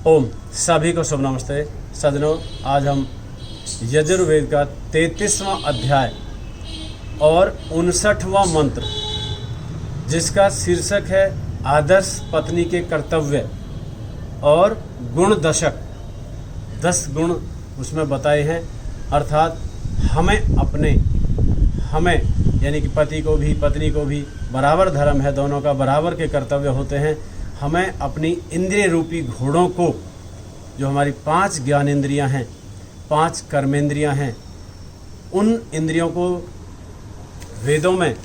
ओम सभी को शुभ नमस्ते सज्जनों। आज हम यजुर्वेद का 33वां अध्याय और 59वां मंत्र, जिसका शीर्षक है आदर्श पत्नी के कर्तव्य और गुण दशक, 10 गुण उसमें बताए हैं। अर्थात हमें यानी कि पति को भी पत्नी को भी बराबर धर्म है, दोनों का बराबर के कर्तव्य होते हैं। हमें अपनी इंद्रिय रूपी घोड़ों को, जो हमारी 5 ज्ञानेंद्रियां हैं, 5 कर्मेंद्रियां हैं, उन इंद्रियों को वेदों में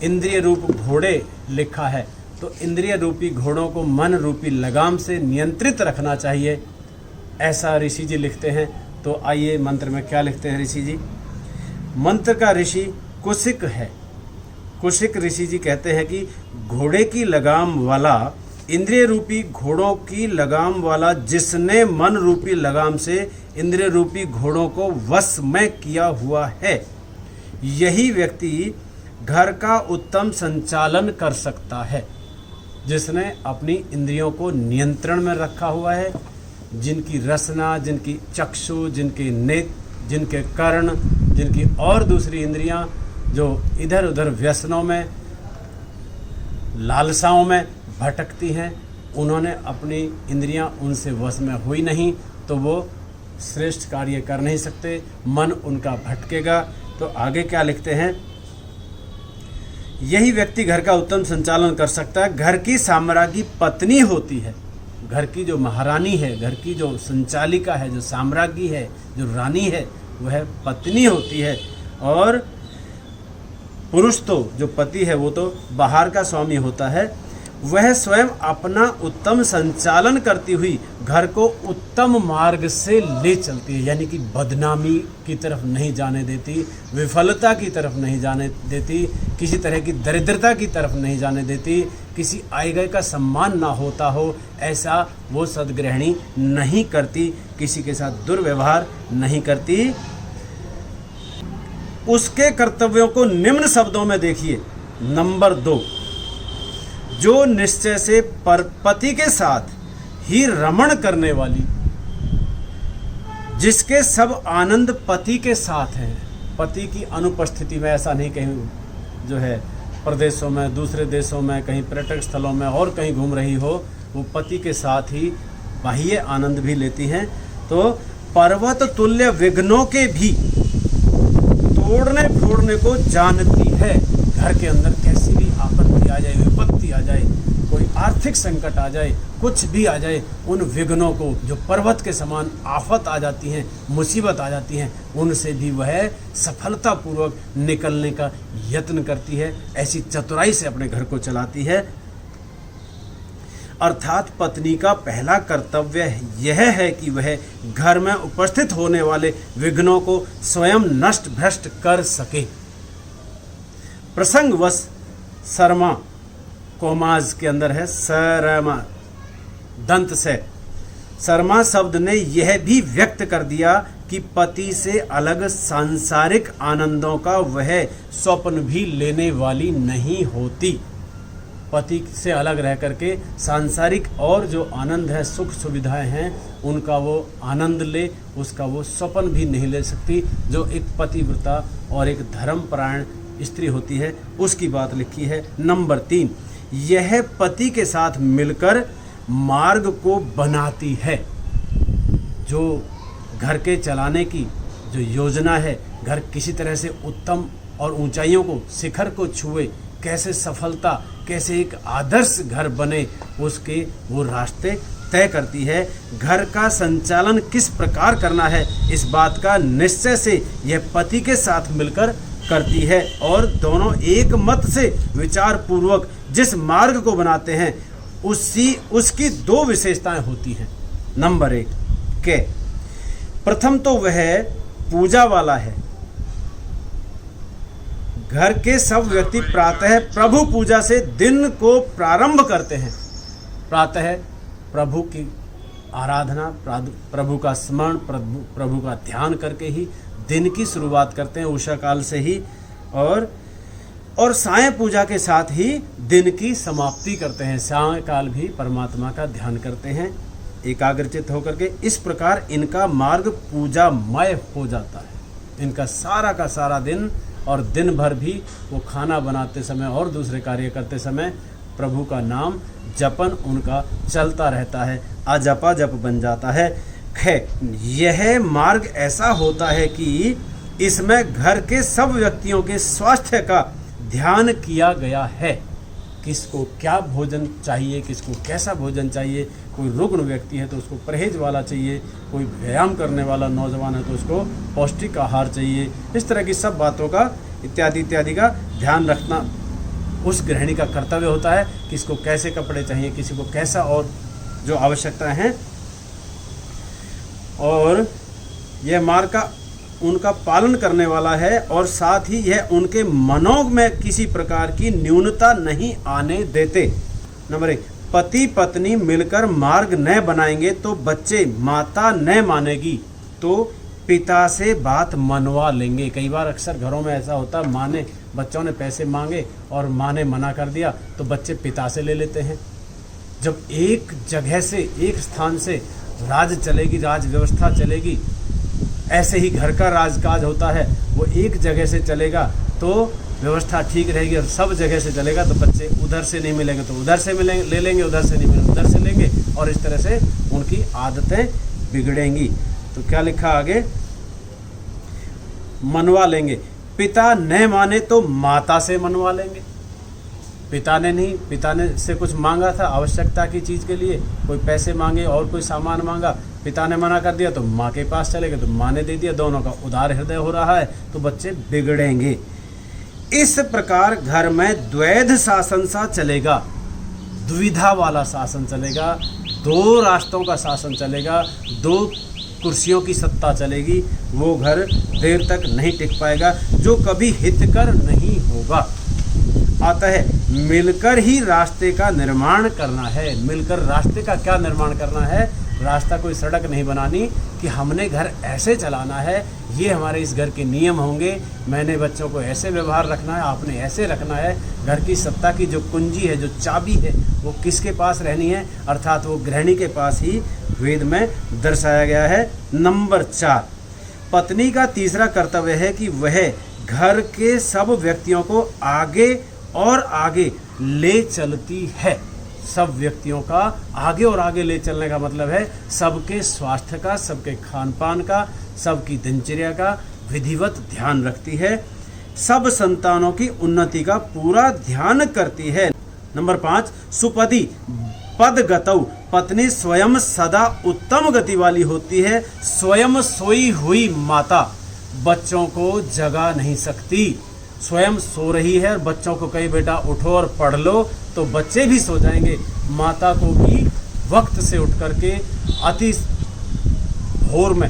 इंद्रिय रूप घोड़े लिखा है, तो इंद्रिय रूपी घोड़ों को मन रूपी लगाम से नियंत्रित रखना चाहिए, ऐसा ऋषि जी लिखते हैं। तो आइए मंत्र में क्या लिखते हैं ऋषि जी। मंत्र का ऋषि कुशिक है। कुशिक ऋषि जी कहते हैं कि घोड़े की लगाम वाला, इंद्रिय रूपी घोड़ों की लगाम वाला, जिसने मन रूपी लगाम से इंद्रिय रूपी घोड़ों को वश में किया हुआ है, यही व्यक्ति घर का उत्तम संचालन कर सकता है। जिसने अपनी इंद्रियों को नियंत्रण में रखा हुआ है, जिनकी रसना, जिनकी चक्षु, जिनके नेत्र, जिनके कर्ण, जिनकी और दूसरी इंद्रियां जो इधर उधर व्यसनों में, लालसाओं में भटकती हैं, उन्होंने अपनी इंद्रियां उनसे वश में हुई नहीं, तो वो श्रेष्ठ कार्य कर नहीं सकते, मन उनका भटकेगा। तो आगे क्या लिखते हैं, यही व्यक्ति घर का उत्तम संचालन कर सकता है। घर की साम्राज्ञी पत्नी होती है, घर की जो महारानी है, घर की जो संचालिका है, जो साम्राज्ञी है, जो रानी है, वह पत्नी होती है। और पुरुष तो, जो पति है, वो तो बाहर का स्वामी होता है। वह स्वयं अपना उत्तम संचालन करती हुई घर को उत्तम मार्ग से ले चलती है, यानी कि बदनामी की तरफ नहीं जाने देती, विफलता की तरफ नहीं जाने देती, किसी तरह की दरिद्रता की तरफ नहीं जाने देती, किसी आए गए का सम्मान ना होता हो, ऐसा वो सद्गृहिणी नहीं करती, किसी के साथ दुर्व्यवहार नहीं करती। उसके कर्तव्यों को निम्न शब्दों में देखिए। नंबर 2, जो निश्चय से पति के साथ ही रमण करने वाली, जिसके सब आनंद पति के साथ है, पति की अनुपस्थिति में, ऐसा नहीं कहीं जो है प्रदेशों में, दूसरे देशों में, कहीं पर्यटक स्थलों में और कहीं घूम रही हो, वो पति के साथ ही बाह्य आनंद भी लेती हैं। तो पर्वत तुल्य विघ्नों के भी तोड़ने फोड़ने को जानती है। घर के अंदर कैसी भी आपत्ति आ जाए, विपत्ति आ जाए, कोई आर्थिक संकट आ जाए, कुछ भी आ जाए, उन विघ्नों को, जो पर्वत के समान आफत आ जाती हैं, मुसीबत आ जाती हैं, उनसे भी वह सफलतापूर्वक निकलने का यत्न करती है। ऐसी चतुराई से अपने घर को चलाती है। अर्थात पत्नी का पहला कर्तव्य यह है कि वह घर में उपस्थित होने वाले विघ्नों को स्वयं नष्ट भ्रष्ट कर सके। प्रसंगवश शर्मा कोमाज के अंदर है शर्मा दंत से, शर्मा शब्द ने यह भी व्यक्त कर दिया कि पति से अलग सांसारिक आनंदों का वह स्वप्न भी लेने वाली नहीं होती। पति से अलग रह करके सांसारिक और जो आनंद है, सुख सुविधाएं हैं, उनका वो आनंद ले, उसका वो स्वप्न भी नहीं ले सकती। जो एक पतिव्रता और एक धर्मपरायण स्त्री होती है, उसकी बात लिखी है। नंबर 3, यह पति के साथ मिलकर मार्ग को बनाती है। जो घर के चलाने की जो योजना है, घर किसी तरह से उत्तम और ऊंचाइयों को, शिखर को छुए, कैसे सफलता, कैसे एक आदर्श घर बने, उसके वो रास्ते तय करती है। घर का संचालन किस प्रकार करना है, इस बात का निश्चय से यह पति के साथ मिलकर करती है। और दोनों एक मत से विचार पूर्वक जिस मार्ग को बनाते हैं, उसकी 2 विशेषताएं होती हैं। नंबर 1 के प्रथम तो वह पूजा वाला है। घर के सब व्यक्ति प्रातः प्रभु पूजा से दिन को प्रारंभ करते हैं। प्रातः प्रभु की आराधना, प्रभु का स्मरण, प्रभु का ध्यान करके ही दिन की शुरुआत करते हैं, उषा काल से ही। और साय पूजा के साथ ही दिन की समाप्ति करते हैं। साय काल भी परमात्मा का ध्यान करते हैं। एकाग्रचित होकर के। इस प्रकार इनका मार्ग पूजामय हो जाता है। इनका सारा का सारा दिन और दिन भर भी वो खाना बनाते समय और दूसरे कार्य करते समय प्रभु का नाम जपन उनका चलता रहता है, अजपा जप बन जाता है। यह मार्ग ऐसा होता है कि इसमें घर के सब व्यक्तियों के स्वास्थ्य का ध्यान किया गया है। किसको क्या भोजन चाहिए, किसको कैसा भोजन चाहिए। कोई रुग्ण व्यक्ति है तो उसको परहेज वाला चाहिए, कोई व्यायाम करने वाला नौजवान है तो उसको पौष्टिक आहार चाहिए। इस तरह की सब बातों का इत्यादि इत्यादि का ध्यान रखना उस गृहिणी का कर्तव्य होता है। किसको कैसे कपड़े चाहिए, किसी को कैसा और जो आवश्यकताएं हैं, और यह मार्ग का उनका पालन करने वाला है। और साथ ही यह उनके मनों में किसी प्रकार की न्यूनता नहीं आने देते। नंबर 1, पति पत्नी मिलकर मार्ग न बनाएंगे तो बच्चे माता न मानेगी तो पिता से बात मनवा लेंगे। कई बार अक्सर घरों में ऐसा होता है, माँ ने बच्चों ने पैसे मांगे और माँ ने मना कर दिया तो बच्चे पिता से ले लेते हैं। जब एक जगह से, एक स्थान से राज चलेगी, राज व्यवस्था चलेगी, ऐसे ही घर का राजकाज होता है, वो एक जगह से चलेगा तो व्यवस्था ठीक रहेगी, और सब जगह से चलेगा तो बच्चे उधर से नहीं मिलेंगे तो उधर से मिलेंगे, ले लेंगे, उधर से नहीं मिलेंगे उधर से लेंगे, और इस तरह से उनकी आदतें बिगड़ेंगी। तो क्या लिखा आगे, मनवा लेंगे। पिता न माने तो माता से मनवा लेंगे। पिता ने नहीं, पिता ने से कुछ मांगा था आवश्यकता की चीज़ के लिए, कोई पैसे मांगे और कोई सामान मांगा, पिता ने मना कर दिया तो माँ के पास चले गए तो माँ ने दे दिया। दोनों का उदार हृदय हो रहा है तो बच्चे बिगड़ेंगे। इस प्रकार घर में द्वैध शासन सा चलेगा, द्विधा वाला शासन चलेगा, दो राष्ट्रों का शासन चलेगा, दो कुर्सियों की सत्ता चलेगी। वो घर देर तक नहीं टिक पाएगा, जो कभी हितकर नहीं होगा। आता है, मिलकर ही रास्ते का निर्माण करना है। मिलकर रास्ते का क्या निर्माण करना है? रास्ता कोई सड़क नहीं बनानी कि हमने घर ऐसे चलाना है, ये हमारे इस घर के नियम होंगे, मैंने बच्चों को ऐसे व्यवहार रखना है, आपने ऐसे रखना है। घर की सत्ता की जो कुंजी है, जो चाबी है, वो किसके पास रहनी है? अर्थात वो गृहिणी के पास ही वेद में दर्शाया गया है। नंबर 4, पत्नी का तीसरा कर्तव्य है कि वह घर के सब व्यक्तियों को आगे और आगे ले चलती है। सब व्यक्तियों का आगे और आगे ले चलने का मतलब है सबके स्वास्थ्य का, सबके खान पान का, सबकी दिनचर्या का विधिवत ध्यान रखती है। सब संतानों की उन्नति का पूरा ध्यान करती है। नंबर 5, सुपति पदगतौ, पत्नी स्वयं सदा उत्तम गति वाली होती है। स्वयं सोई हुई माता बच्चों को जगा नहीं सकती। स्वयं सो रही है और बच्चों को कही बेटा उठो और पढ़ लो, तो बच्चे भी सो जाएंगे। माता को भी वक्त से उठ करके अति भोर में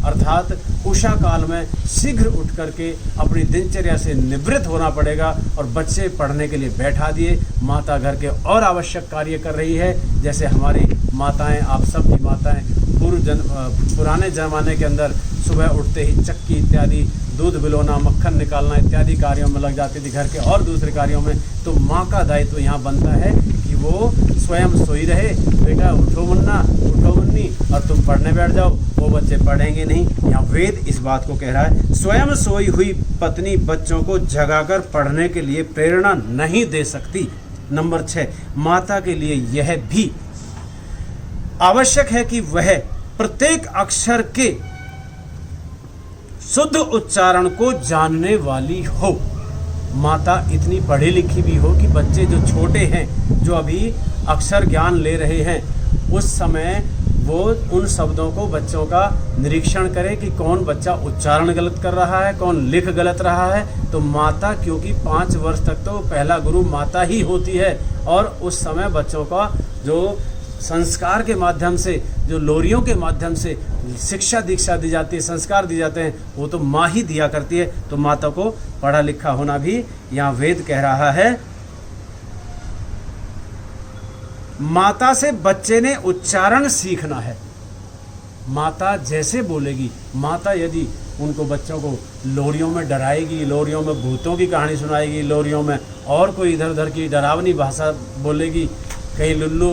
अर्थात उषा काल में शीघ्र उठ करके अपनी दिनचर्या से निवृत्त होना पड़ेगा। और बच्चे पढ़ने के लिए बैठा दिए, माता घर के और आवश्यक कार्य कर रही है। जैसे हमारी माताएं, आप सब की माताएं पुराने ज़माने के अंदर सुबह उठते ही चक्की इत्यादि, दूध बिलोना, मक्खन निकालना इत्यादि कार्यों में लग जाती थी, घर के और दूसरे कार्यों में। तो माँ का दायित्व यहाँ बनता है कि वो स्वयं सोई रहे, बेटा उठो मुन्ना, उठो मुन्नी, और तुम पढ़ने बैठ जाओ। वो बच्चे पढ़ेंगे नहीं। यहाँ वेद इस बात को कह रहा है। स्वयं सोई हुई पत्नी बच्चों को जगाकर पढ़ने के लिए प्रेरणा नहीं दे सकती। नंबर 6, माता के लिए यह भी आवश्यक है कि वह प्रत्येक अक्षर के शुद्ध उच्चारण को जानने वाली हो। माता इतनी पढ़ी लिखी भी हो कि बच्चे जो छोटे हैं, जो अभी अक्षर ज्ञान ले रहे हैं, उस समय वो उन शब्दों को, बच्चों का निरीक्षण करे कि कौन बच्चा उच्चारण गलत कर रहा है, कौन लिख गलत रहा है। तो माता, क्योंकि 5 वर्ष तक तो पहला गुरु माता ही होती है, और उस समय बच्चों का जो संस्कार के माध्यम से, जो लोरियों के माध्यम से शिक्षा दीक्षा दी जाती है, संस्कार दिए जाते हैं, वो तो माँ ही दिया करती है। तो माता को पढ़ा लिखा होना भी यहाँ वेद कह रहा है। माता से बच्चे ने उच्चारण सीखना है। माता जैसे बोलेगी, माता यदि उनको बच्चों को लोरियों में डराएगी, लोरियों में भूतों की कहानी सुनाएगी, लोरियों में और कोई इधर उधर की डरावनी भाषा बोलेगी, कहीं लुल्लू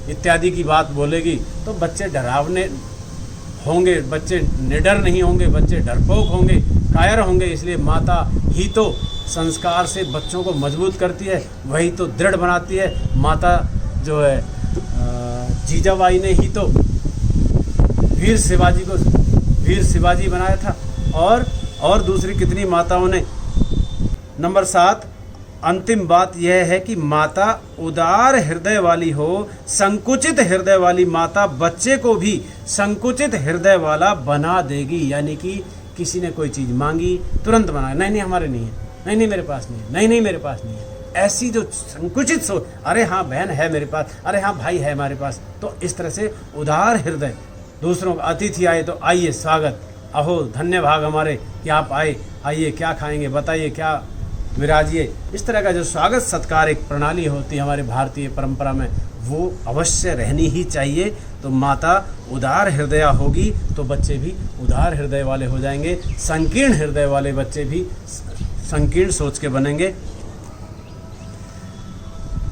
इत्यादि की बात बोलेगी तो बच्चे डरावने होंगे, बच्चे निडर नहीं होंगे, बच्चे डरपोक होंगे, कायर होंगे। इसलिए माता ही तो संस्कार से बच्चों को मजबूत करती है, वही तो दृढ़ बनाती है। माता जो है जीजाबाई ने ही तो वीर शिवाजी बनाया था, और दूसरी कितनी माताओं ने। नंबर 7, अंतिम बात यह है कि माता उदार हृदय वाली हो। संकुचित हृदय वाली माता बच्चे को भी संकुचित हृदय वाला बना देगी। यानी कि किसी ने कोई चीज़ मांगी तुरंत बना, नहीं हमारे नहीं है, नहीं मेरे पास नहीं है, नहीं मेरे पास नहीं है। ऐसी जो संकुचित सोच, अरे हाँ बहन है मेरे पास, अरे हाँ भाई है हमारे पास। तो इस तरह से उदार हृदय, दूसरों का अतिथि आए तो आइए स्वागत, अहो धन्य भाग हमारे कि आप आए, आइए क्या खाएंगे बताइए, क्या विराजिए। इस तरह का जो स्वागत सत्कार एक प्रणाली होती है हमारे भारतीय परंपरा में, वो अवश्य रहनी ही चाहिए। तो माता उदार हृदय होगी तो बच्चे भी उदार हृदय वाले हो जाएंगे, संकीर्ण हृदय वाले बच्चे भी संकीर्ण सोच के बनेंगे।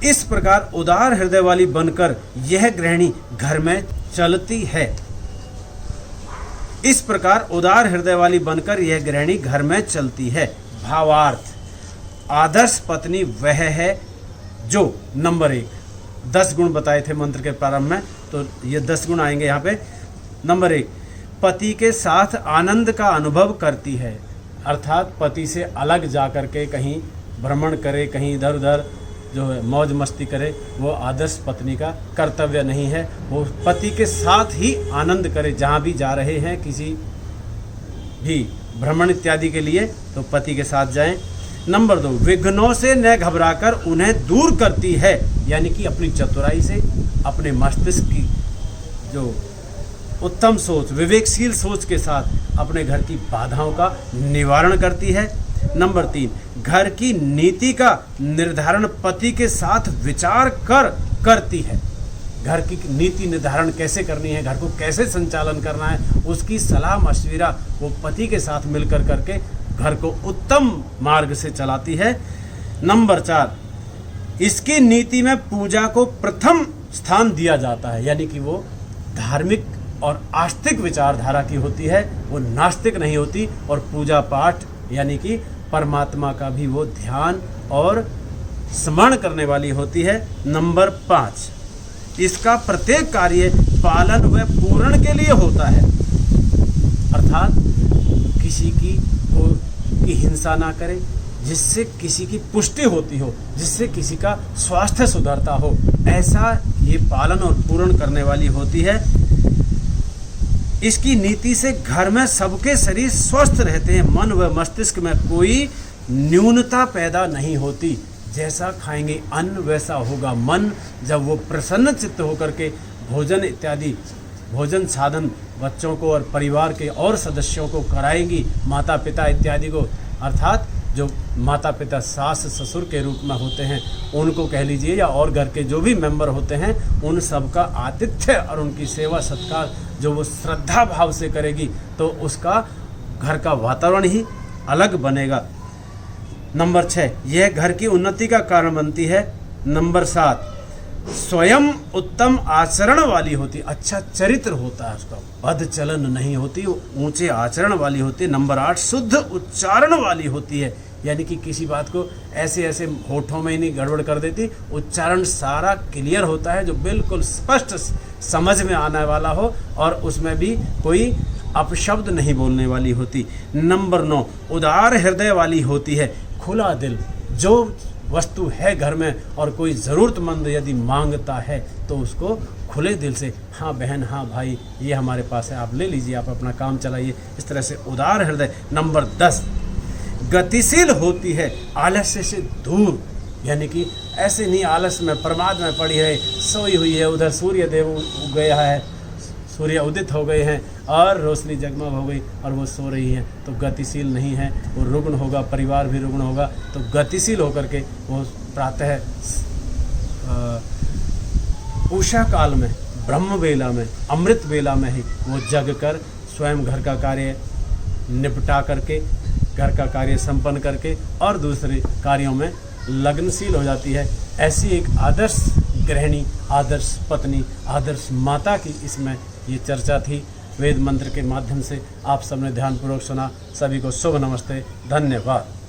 इस प्रकार उदार हृदय वाली बनकर यह गृहिणी घर में चलती है। इस प्रकार उदार हृदय वाली बनकर यह गृहिणी घर में चलती है। भावार्थ, आदर्श पत्नी वह है जो नंबर 1, 10 गुण बताए थे मंत्र के प्रारंभ में, तो ये 10 गुण आएंगे यहाँ पे। नंबर 1, पति के साथ आनंद का अनुभव करती है, अर्थात पति से अलग जा कर के कहीं भ्रमण करे, कहीं इधर उधर जो है मौज मस्ती करे, वो आदर्श पत्नी का कर्तव्य नहीं है। वो पति के साथ ही आनंद करे, जहाँ भी जा रहे हैं किसी भी भ्रमण इत्यादि के लिए तो पति के साथ जाएं। नंबर 2, विघ्नों से न घबराकर उन्हें दूर करती है, यानी कि अपनी चतुराई से, अपने मस्तिष्क की जो उत्तम सोच, विवेकशील सोच के साथ अपने घर की बाधाओं का निवारण करती है। नंबर 3, घर की नीति का निर्धारण पति के साथ विचार कर करती है। घर की नीति निर्धारण कैसे करनी है, घर को कैसे संचालन करना है, उसकी सलाह मशविरा वो पति के साथ मिलकर करके घर को उत्तम मार्ग से चलाती है। नंबर 4, इसकी नीति में पूजा को प्रथम स्थान दिया जाता है, यानी कि वो धार्मिक और आस्तिक विचारधारा की होती है, वो नास्तिक नहीं होती। और पूजा पाठ यानी कि परमात्मा का भी वो ध्यान और स्मरण करने वाली होती है। नंबर 5, इसका प्रत्येक कार्य पालन व पूर्ण के लिए होता है, अर्थात किसी की हिंसा ना करे, जिससे किसी की पुष्टि होती हो, जिससे किसी का स्वास्थ्य सुधरता हो, ऐसा ये पालन और पूर्ण करने वाली होती है। इसकी नीति से घर में सबके शरीर स्वस्थ रहते हैं, मन व मस्तिष्क में कोई न्यूनता पैदा नहीं होती। जैसा खाएंगे अन्न वैसा होगा मन। जब वो प्रसन्न चित्त होकर के भोजन इत्यादि भोजन साधन बच्चों को और परिवार के और सदस्यों को कराएंगी, माता पिता इत्यादि को, अर्थात जो माता पिता सास ससुर के रूप में होते हैं उनको कह लीजिए, या और घर के जो भी मेंबर होते हैं उन सब का आतिथ्य और उनकी सेवा सत्कार जो वो श्रद्धा भाव से करेगी तो उसका घर का वातावरण ही अलग बनेगा। नंबर 6, यह घर की उन्नति का कारण बनती है। नंबर 7, स्वयं उत्तम आचरण वाली होती, अच्छा चरित्र होता है उसका, बद चलन नहीं होती, ऊंचे आचरण वाली होती है। नंबर 8, शुद्ध उच्चारण वाली होती है, यानी कि किसी बात को ऐसे ऐसे होठों में ही नहीं गड़बड़ कर देती, उच्चारण सारा क्लियर होता है जो बिल्कुल स्पष्ट समझ में आने वाला हो और उसमें भी कोई अपशब्द नहीं बोलने वाली होती। नंबर 9, उदार हृदय वाली होती है, खुला दिल, जो वस्तु है घर में और कोई ज़रूरतमंद यदि मांगता है तो उसको खुले दिल से, हाँ बहन हाँ भाई ये हमारे पास है, आप ले लीजिए, आप अपना काम चलाइए, इस तरह से उदार हृदय। नंबर 10, गतिशील होती है, आलस्य से दूर, यानी कि ऐसे नहीं आलस में प्रमाद में पड़ी है, सोई हुई है, उधर सूर्य देव उग गया है, सूर्य उदित हो गए हैं और रोशनी जगमग हो गई और वो सो रही हैं, तो गतिशील नहीं है, वो रुग्ण होगा, परिवार भी रुग्ण होगा। तो गतिशील होकर के वो प्रातः उषा काल में, ब्रह्म वेला में, अमृत वेला में ही वो जग कर स्वयं घर का कार्य निपटा करके, घर का कार्य संपन्न करके और दूसरे कार्यों में लग्नशील हो जाती है। ऐसी एक आदर्श गृहिणी, आदर्श पत्नी, आदर्श माता की इसमें ये चर्चा थी। वेद मंत्र के माध्यम से आप सबने ध्यानपूर्वक सुना। सभी को शुभ नमस्ते, धन्यवाद।